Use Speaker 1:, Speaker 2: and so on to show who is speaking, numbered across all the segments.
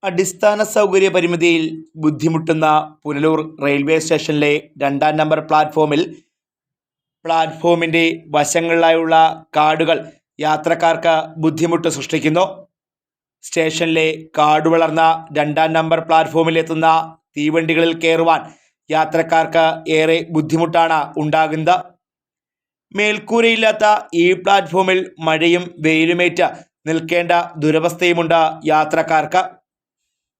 Speaker 1: അടിസ്ഥാന സൗകര്യ പരിമിതിയിൽ ബുദ്ധിമുട്ടുന്ന പുനലൂർ റെയിൽവേ സ്റ്റേഷനിലെ 2-ാം നമ്പർ പ്ലാറ്റ്ഫോമിൻ്റെ വശങ്ങളിലായുള്ള കാടുകൾ യാത്രക്കാർക്ക് ബുദ്ധിമുട്ട് സൃഷ്ടിക്കുന്നു. സ്റ്റേഷനിലെ കാട് വളർന്ന 2-ാം നമ്പർ പ്ലാറ്റ്ഫോമിലെത്തുന്ന തീവണ്ടികളിൽ കയറുവാൻ യാത്രക്കാർക്ക് ഏറെ ബുദ്ധിമുട്ടാണ് ഉണ്ടാകുന്നത്. മേൽക്കൂരയില്ലാത്ത ഈ പ്ലാറ്റ്ഫോമിൽ മഴയും വെയിലുമേറ്റ് നിൽക്കേണ്ട ദുരവസ്ഥയുമുണ്ട് യാത്രക്കാർക്ക്.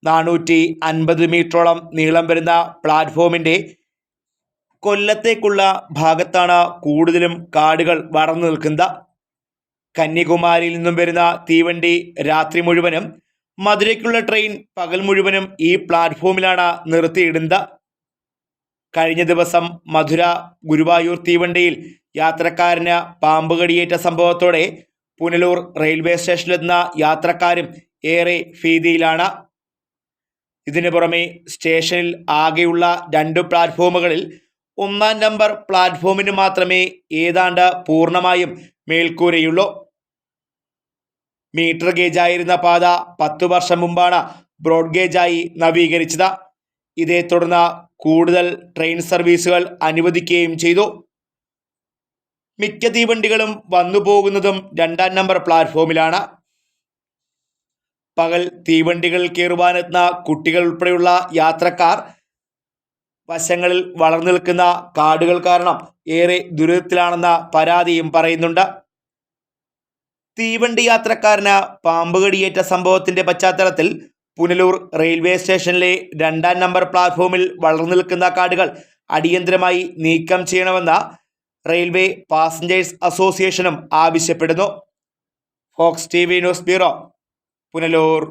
Speaker 1: 450 മീറ്ററോളം നീളം വരുന്ന പ്ലാറ്റ്ഫോമിൻ്റെ കൊല്ലത്തേക്കുള്ള ഭാഗത്താണ് കൂടുതലും കാടുകൾ വളർന്നു നിൽക്കുന്നത്. കന്യാകുമാരിയിൽ നിന്നും വരുന്ന തീവണ്ടി രാത്രി മുഴുവനും, മധുരയ്ക്കുള്ള ട്രെയിൻ പകൽ മുഴുവനും ഈ പ്ലാറ്റ്ഫോമിലാണ് നിർത്തിയിടുന്നത്. കഴിഞ്ഞ ദിവസം മധുര ഗുരുവായൂർ തീവണ്ടിയിൽ യാത്രക്കാരന് പാമ്പ് കടിയേറ്റ സംഭവത്തോടെ പുനലൂർ റെയിൽവേ സ്റ്റേഷനിലെത്തുന്ന യാത്രക്കാരും ഏറെ ഭീതിയിലാണ്. ഇതിനു പുറമെ സ്റ്റേഷനിൽ ആകെയുള്ള 2 പ്ലാറ്റ്ഫോമുകളിൽ 1-ാം നമ്പർ പ്ലാറ്റ്ഫോമിന് മാത്രമേ ഏതാണ്ട് പൂർണ്ണമായും മേൽക്കൂരയുള്ളൂ. മീറ്റർ ഗേജായിരുന്ന പാത 10 വർഷം മുമ്പാണ് ബ്രോഡ് ഗേജായി നവീകരിച്ചത്. ഇതേ തുടർന്ന് കൂടുതൽ ട്രെയിൻ സർവീസുകൾ അനുവദിക്കുകയും ചെയ്തു. മിക്ക തീവണ്ടികളും വന്നു പോകുന്നതും 2-ാം നമ്പർ പ്ലാറ്റ്ഫോമിലാണ്. പകൽ തീവണ്ടികളിൽ കയറുവാനെത്തുന്ന കുട്ടികൾ ഉൾപ്പെടെയുള്ള യാത്രക്കാർ വശങ്ങളിൽ വളർന്നു നിൽക്കുന്ന കാടുകൾ കാരണം ഏറെ ദുരിതത്തിലാണെന്ന പരാതിയും പറയുന്നുണ്ട്. തീവണ്ടി യാത്രക്കാരന് പാമ്പ് കടിയേറ്റ സംഭവത്തിൻ്റെ പശ്ചാത്തലത്തിൽ പുനലൂർ റെയിൽവേ സ്റ്റേഷനിലെ 2-ാം നമ്പർ പ്ലാറ്റ്ഫോമിൽ വളർന്നു നിൽക്കുന്ന കാടുകൾ അടിയന്തരമായി നീക്കം ചെയ്യണമെന്ന് റെയിൽവേ പാസഞ്ചേഴ്സ് അസോസിയേഷനും ആവശ്യപ്പെടുന്നു. Fox TV news bureau, Punalur.